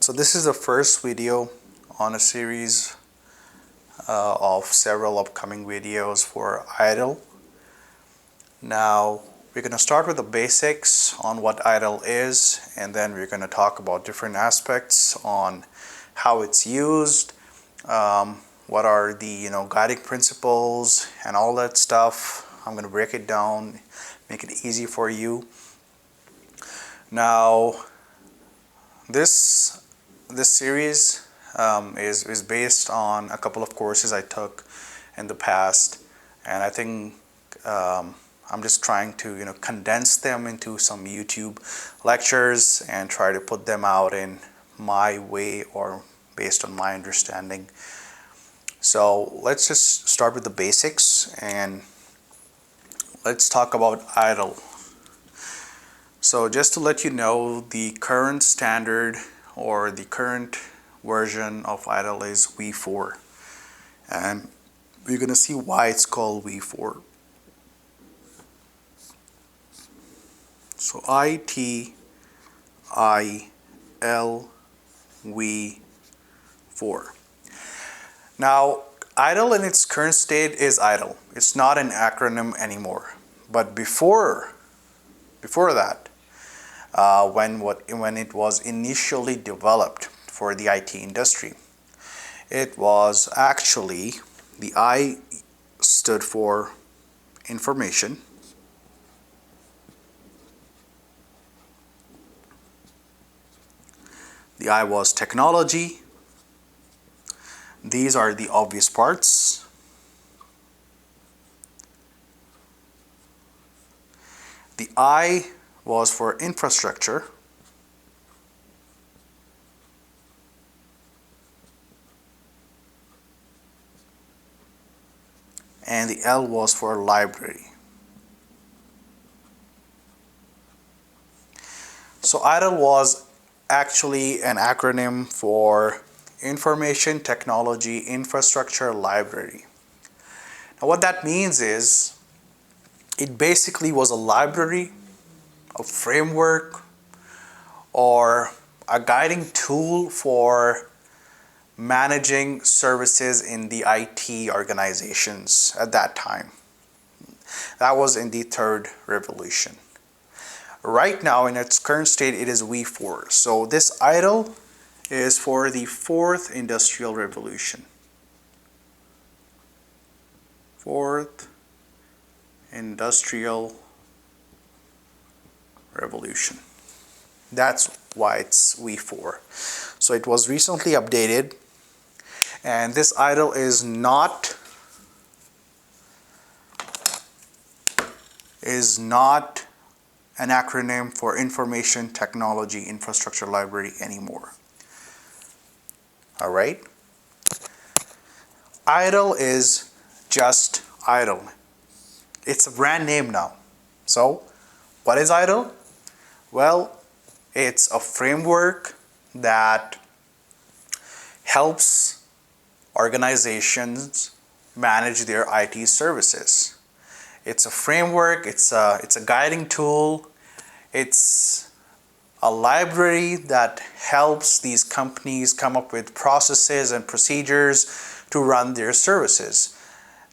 So this is the first video on a series of several upcoming videos for ITIL. Now we're going to start with the basics on what ITIL is, and then we're going to talk about different aspects on how it's used, what are the guiding principles and all that stuff. I'm going to break it down, make it easy for you. Now this series is based on a couple of courses I took in the past, and I think I'm just trying to condense them into some YouTube lectures and try to put them out in my way or based on my understanding. So let's just start with the basics and let's talk about ITIL. So just to let you know, the current standard or the current version of ITIL is V4, and we're going to see why it's called V4. So ITIL V4. Now ITIL in its current state is ITIL. It's not an acronym anymore. But before that, when it was initially developed for the IT industry, it was actually, the I stood for information, the I was technology. These are the obvious parts. The I was for infrastructure. And the L was for library. So ITIL was actually an acronym for Information Technology Infrastructure Library. Now what that means is, it basically was a library, a framework, or a guiding tool for managing services in the IT organizations at that time. That was in the third revolution. Right now in its current state it is V4. So this ITIL is for the fourth industrial revolution. Fourth industrial revolution. That's why it's V4. So it was recently updated, and this ITIL is not an acronym for Information Technology Infrastructure Library anymore. All right. ITIL is just ITIL. It's a brand name now. So what is ITIL? Well, it's a framework that helps organizations manage their IT services. It's a framework, it's a guiding tool, it's a library that helps these companies come up with processes and procedures to run their services.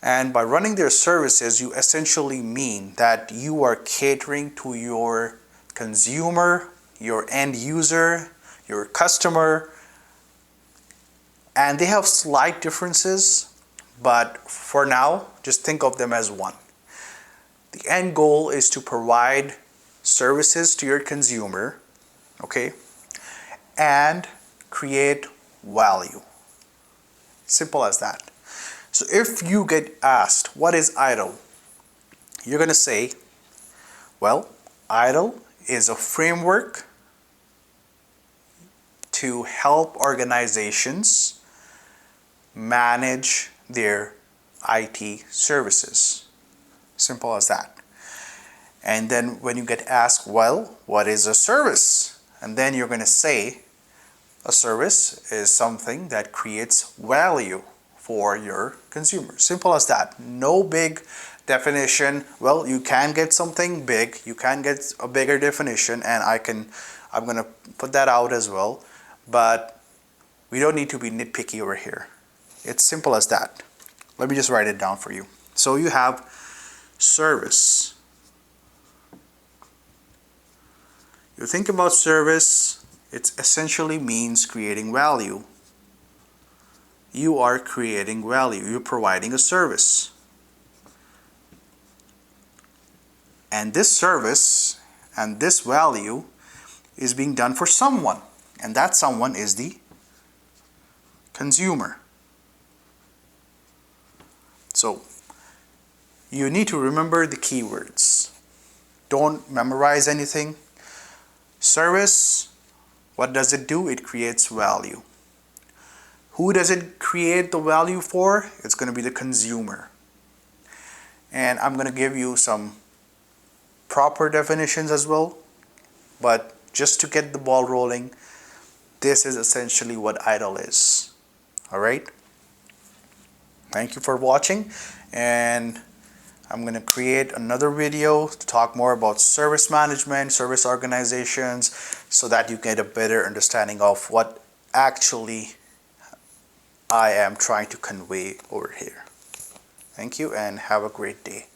And by running their services, you essentially mean that you are catering to your consumer, your end user, your customer, and they have slight differences, but for now, just think of them as one. The end goal is to provide services to your consumer, okay, and create value. Simple as that. So if you get asked, what is ITIL? You're going to say, well, ITIL is a framework to help organizations manage their IT services. Simple as that. And then when you get asked, well, what is a service? And then you're going to say, a service is something that creates value for your consumer. Simple as that. No big definition. Well, you can get something big, you can get a bigger definition, and I'm going to put that out as well. but we don't need to be nitpicky over here. It's simple as that. Let me just write it down for you. So you have service. You think about service, it essentially means creating value. You are creating value. You're providing a service. And this service and this value is being done for someone. And that someone is the consumer. So you need to remember the keywords. Don't memorize anything. Service, what does it do? It creates value. Who does it create the value for? It's going to be the consumer. And I'm going to give you some proper definitions as well. But just to get the ball rolling, this is essentially what ITIL is. Alright? Thank you for watching, and I'm going to create another video to talk more about service management, service organizations, so that you get a better understanding of what actually I am trying to convey over here. Thank you and have a great day.